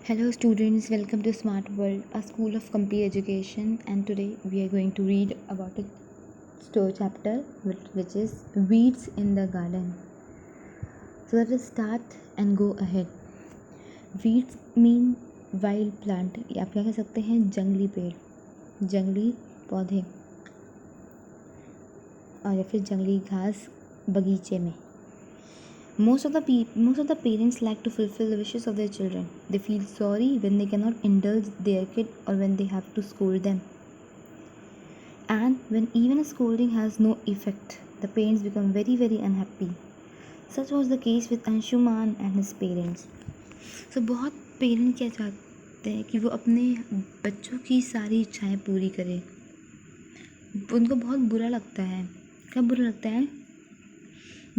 Hello students, welcome to Smart World, a school of complete education, and today we are going to read about a story chapter which is Weeds in the Garden. So let us start and go ahead. Weeds mean wild plant, या आप क्या कह सकते हैं जंगली पेड़, जंगली पौधे और या फिर जंगली घास बगीचे में. Most of the parents like to fulfill the wishes of their children. They feel sorry when they cannot indulge their kid or when they have to scold them. And when even a scolding has no effect, the parents become very very unhappy. Such was the case with Anshuman and his parents. So बहुत parent क्या चाहते हैं कि वो अपने बच्चों की सारी इच्छाएं पूरी करें. उनको बहुत बुरा लगता है. कब बुरा लगता है?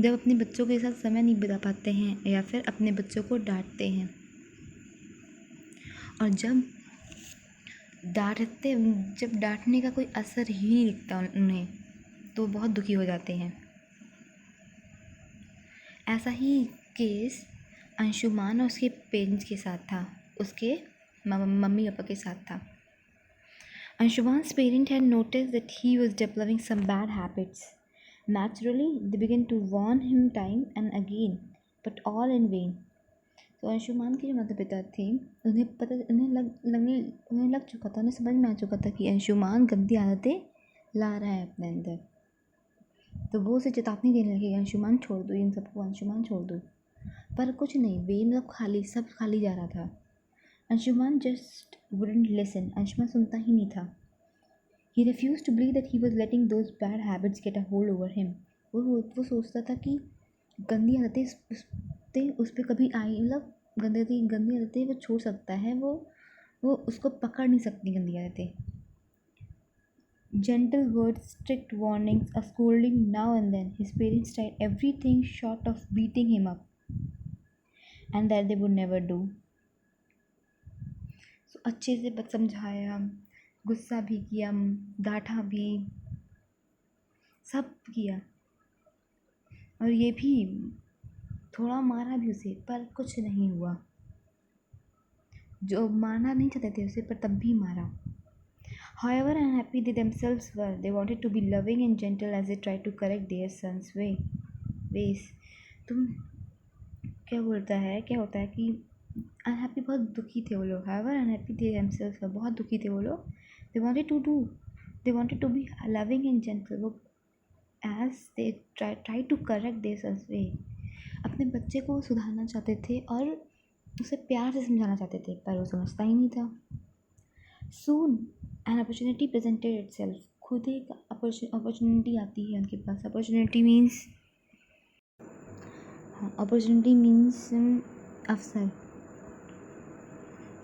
जब अपने बच्चों के साथ समय नहीं बिता पाते हैं या फिर अपने बच्चों को डांटते हैं. और जब डांटने का कोई असर ही नहीं दिखता उन्हें, तो बहुत दुखी हो जाते हैं. ऐसा ही केस अंशुमान और उसके पेरेंट्स के साथ था, उसके मम्मी पापा के साथ था. Anshuman's parent had noticed that he was developing some bad habits. Naturally, they began to warn him time and again, but all in vain. तो अंशुमान के जो माता पिता थे, उन्हें लग चुका था, उन्हें समझ में आ चुका था कि अंशुमान गंदी आदतें ला रहा है अपने अंदर. तो वो उसे चेतावनी देने लगे, अंशुमान छोड़ दो इन सबको, अंशुमान छोड़ दो. पर कुछ नहीं, वे मतलब सब खाली जा रहा था. Anshuman just wouldn't listen. Anshuman सुनता ही नहीं था. He refused to believe that he was letting those bad habits get a hold over him. वो सोचता था कि गंदी आदतें उस पर कभी आई, मतलब गंदी आदतें वो छोड़ सकता है, वो उसको पकड़ नहीं सकती गंदी आदतें. Gentle words, strict warnings, a scolding now and then. His parents tried everything short of beating him up, and that they would never do. So अच्छे से समझाया, गुस्सा भी किया, डांटा भी, सब किया, और ये भी थोड़ा मारा भी उसे, पर कुछ नहीं हुआ. जो मारना नहीं चाहते थे उसे, पर तब भी मारा. However unhappy they themselves were, they wanted to be loving and gentle as they tried to correct their son's ways. तुम क्या होता है कि अनहैप्पी, बहुत दुखी थे वो लोग. However unhappy they themselves were, बहुत दुखी थे वो लोग. They wanted to be loving and gentle, वो as they try to correct their son's way. अपने बच्चे को सुधारना चाहते थे और उसे प्यार से समझाना चाहते थे, पर वो समझता ही नहीं था. Soon an opportunity presented itself. खुद एक अपॉर्चुनिटी आती है उनके पास. अपॉर्चुनिटी मीन्स अवसर.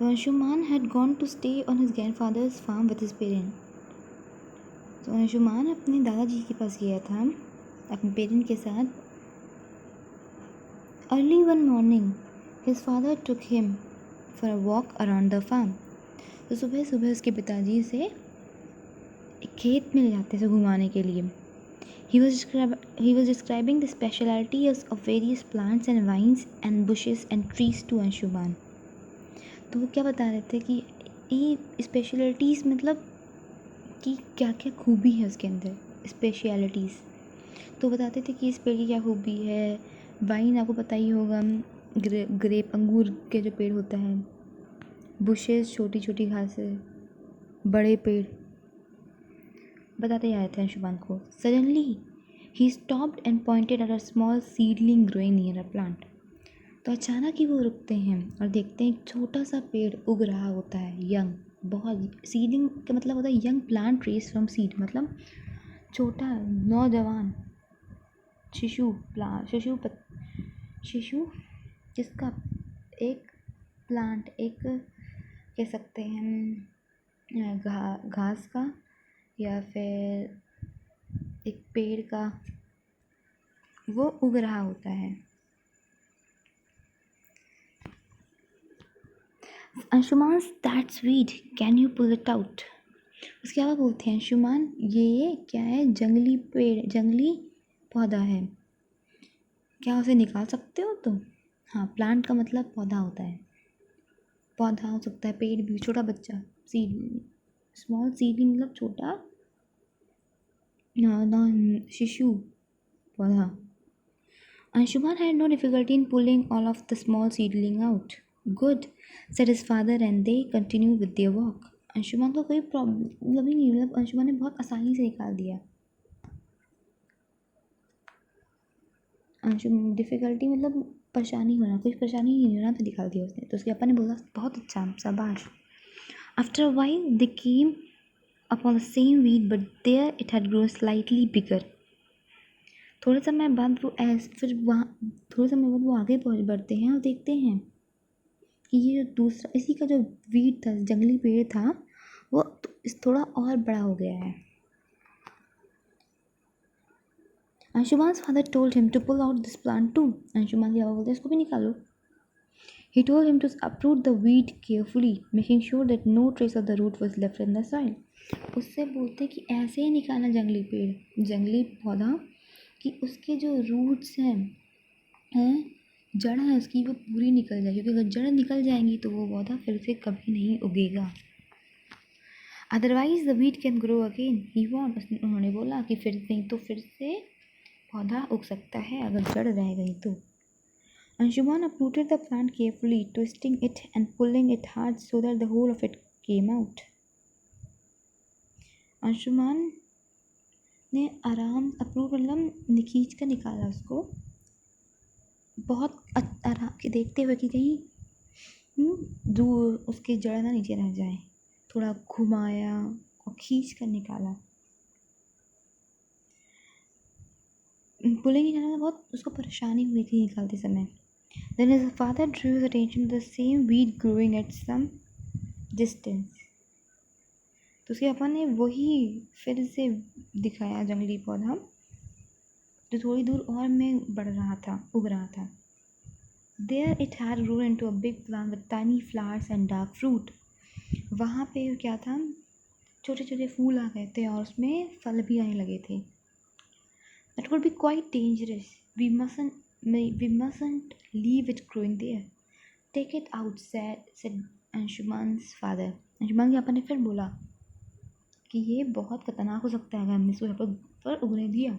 Anshuman had gone to stay on his grandfather's farm with his parents. तो अंशुमान अपने दादाजी के पास गया था अपने पेरेंट के साथ. Early one morning, his father took him for a walk around the farm. तो सुबह सुबह उसके पिताजी से खेत में ले जाते थे घुमाने के लिए. He was describing the specialities of various plants and vines and bushes and trees to Anshuman. तो वो क्या बता रहे थे कि ये स्पेशलिटीज़ मतलब कि क्या क्या खूबी है उसके अंदर. स्पेशलिटीज़ तो बताते थे कि इस पेड़ की क्या खूबी है. वाइन आपको पता ही होगा, ग्रेप अंगूर के जो पेड़ होता है. बुशेस छोटी छोटी घासें, बड़े पेड़ बताते जा रहे थे अंशुमान को. Suddenly he stopped and pointed at a small seedling growing near a plant. तो अचानक ही वो रुकते हैं और देखते हैं एक छोटा सा पेड़ उग रहा होता है, यंग. बहुत सीडिंग का मतलब होता है young plant raise from seed, मतलब छोटा नौजवान शिशु जिसका एक प्लांट, एक कह सकते हैं घास का या फिर एक पेड़ का, वो उग रहा होता है. Anshuman, that's weed, can you pull it out. उसके अलावा बोलते हैं अंशुमान, ये क्या है? जंगली पेड़, जंगली पौधा है, क्या उसे निकाल सकते हो तुम? हाँ, प्लांट का मतलब पौधा होता है. पौधा हो सकता है, पेड़ भी, छोटा बच्चा, सीड, स्मॉल सीडलिंग मतलब छोटा शिशु पौधा. Anshuman had no difficulty in pulling all of the small seedling out. Good, said his father, and they continued with their walk. Anshuman को कोई प्रॉब्लम ही नहीं, मतलब अंशुमान ने बहुत आसानी से निकाल दिया. अंशुमान डिफ़िकल्टी मतलब परेशानी होना, कुछ परेशानी ही नहीं होना तो निकाल दिया उसने. तो उसके पापा ने बोला बहुत अच्छा, शाबाश. After a while they came upon the same weed, but there it had grown slightly bigger. थोड़े समय बाद वो फिर वहाँ थोड़े समय बाद वो आगे पहुँच बढ़ते हैं और देखते हैं कि ये जो दूसरा इसी का जो वीड था, जंगली पेड़ था, वो थोड़ा और बड़ा हो गया है. अंशुमान's father told him to pull out this plant too. Anshuman के पापा बोलते इसको भी निकालो. He told him to uproot the weed carefully, making sure that no trace of the root was left in the soil. उससे बोलते कि ऐसे ही निकालना जंगली पेड़, जंगली पौधा, कि उसके जो रूट्स हैं जड़ है उसकी, वो पूरी निकल जाए, क्योंकि अगर जड़ निकल जाएंगी तो वो पौधा फिर से कभी नहीं उगेगा. Otherwise the weed can grow again, he won't, उन्होंने बोला कि फिर नहीं तो फिर से पौधा उग सकता है अगर जड़ रह गई तो. Anshuman uprooted the plant carefully, twisting it and pulling it hard so that the whole of it came out. Anshuman ने आराम अप्रूव मतलब खींच कर निकाला उसको, बहुत आराम के देखते हुए कि कहीं दूर उसके जड़ ना नीचे रह जाए. थोड़ा घुमाया और खींच कर निकाला. पुलिंग निकालना बहुत उसको परेशानी हुई थी निकालते समय. Then his father drew his attention to the same weed growing at some distance. तो उसके पापा ने वही फिर से दिखाया जंगली पौधा जो थोड़ी दूर और में बढ़ रहा था, उग रहा था. There it had grown into a big plant with tiny flowers and dark fruit. वहाँ पे क्या था, छोटे छोटे फूल आ गए थे और उसमें फल भी आने लगे थे. That would be quite dangerous. We mustn't leave it growing there. Take it out, said Anshuman's father. Anshuman के पापा ने फिर बोला कि ये बहुत खतरनाक हो सकता है अगर हमने इसको यहाँ पर उगने दिया,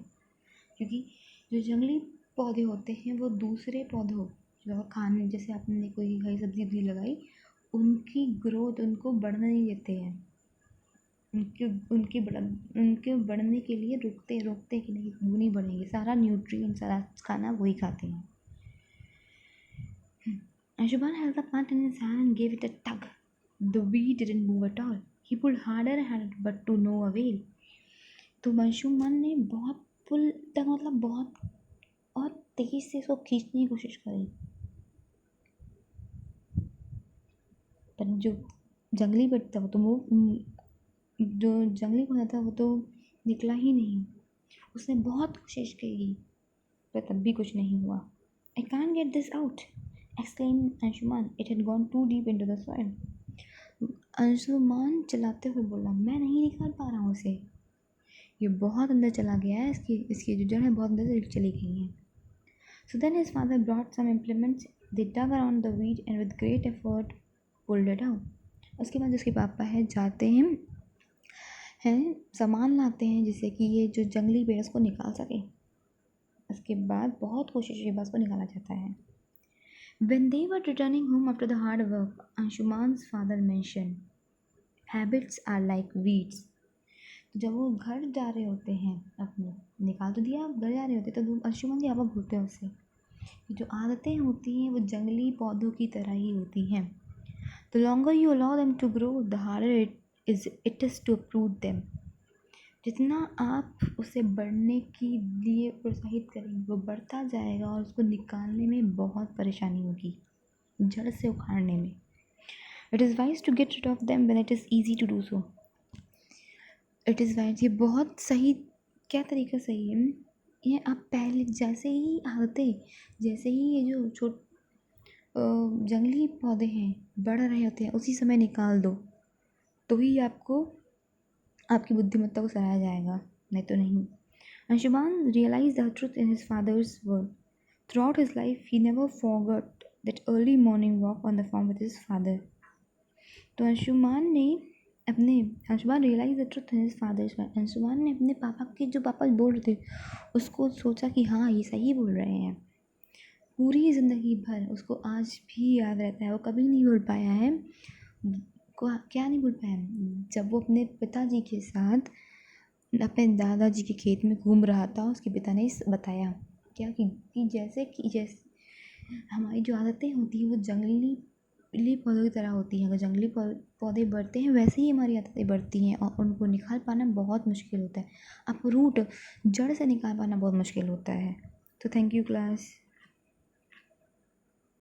क्योंकि जो जंगली पौधे होते हैं वो दूसरे पौधों जो खाने, जैसे आपने कोई हरी सब्जी लगाई, उनकी ग्रोथ, उनको बढ़ने नहीं देते हैं. उनके बढ़ने के लिए रोकते कि नहीं वो नहीं बढ़ेंगे, सारा न्यूट्रिएंट, सारा खाना वही खाते हैं. Anshuman held the plant in his hand and gave it a tug. The weed didn't move at all. He pulled harder and harder, but to no avail. तो अंशुमान ने बहुत पुल तक मतलब बहुत और तेज से इसको खींचने की कोशिश करी, पर जो जंगली पेड़ था वो तो जो जंगली पौधा था वो तो निकला ही नहीं. उसने बहुत कोशिश की पर तब भी कुछ नहीं हुआ. I can't get this out, exclaimed Anshuman. It had gone too deep into the soil. Anshuman चिल्लाते हुए बोला, मैं नहीं निकाल पा रहा हूँ इसे, ये बहुत अंदर चला गया है, इसकी जो जड़ है बहुत अंदर चली गई हैं. So then his father brought some implements. They dug around the weed and with great effort pulled it out. उसके बाद उसके पापा है जाते हैं सामान लाते हैं जिससे कि ये जो जंगली पेड़ उसको निकाल सके. उसके बाद बहुत कोशिश के बाद उसको निकाला जाता है. When they were returning home after the hard work, Anshuman's father mentioned, habits are like weeds. तो जब वो घर जा रहे होते हैं, अपने निकाल तो दिया, घर जा रहे होते तो अंशुमान के पापा बोलते हैं उससे कि जो आदतें होती हैं वो जंगली पौधों की तरह ही होती हैं. The longer you allow them to grow, the harder it is to uproot them. जितना आप उसे बढ़ने के लिए प्रोत्साहित करेंगे वो बढ़ता जाएगा और उसको निकालने में बहुत परेशानी होगी, जड़ से उखाड़ने में. It is wise to get rid of them when it is easy to do so. It is wise, ये बहुत सही, क्या तरीका सही है, ये आप पहले जैसे ही जैसे ही ये जो जंगली पौधे हैं बढ़ रहे होते हैं उसी समय निकाल दो तो ही आपको आपकी बुद्धिमत्ता को सराहा जाएगा, नहीं तो नहीं. Anshuman realized the truth in his father's word. Throughout his life, he never forgot that early morning walk on the farm with his father. तो Anshuman realise the truth in his father's mind. Anshuman ने अपने पापा बोल रहे थे उसको सोचा कि हाँ ये सही बोल रहे हैं। पूरी ज़िंदगी भर उसको आज भी याद रहता है, वो कभी नहीं भूल पाया है। क्या नहीं भूल पाया, जब वो अपने पिताजी के साथ अपने दादाजी के खेत में घूम रहा था, उसके पिता ने बताया क्या कि जैसे हमारी जो आदतें होती हैं वो जंगली पौधों की तरह होती हैं। अगर जंगली पौधे बढ़ते हैं वैसे ही हमारी आदतें बढ़ती हैं और उनको निकाल पाना बहुत मुश्किल होता है। जड़ से निकाल पाना बहुत मुश्किल होता है। तो थैंक यू क्लास।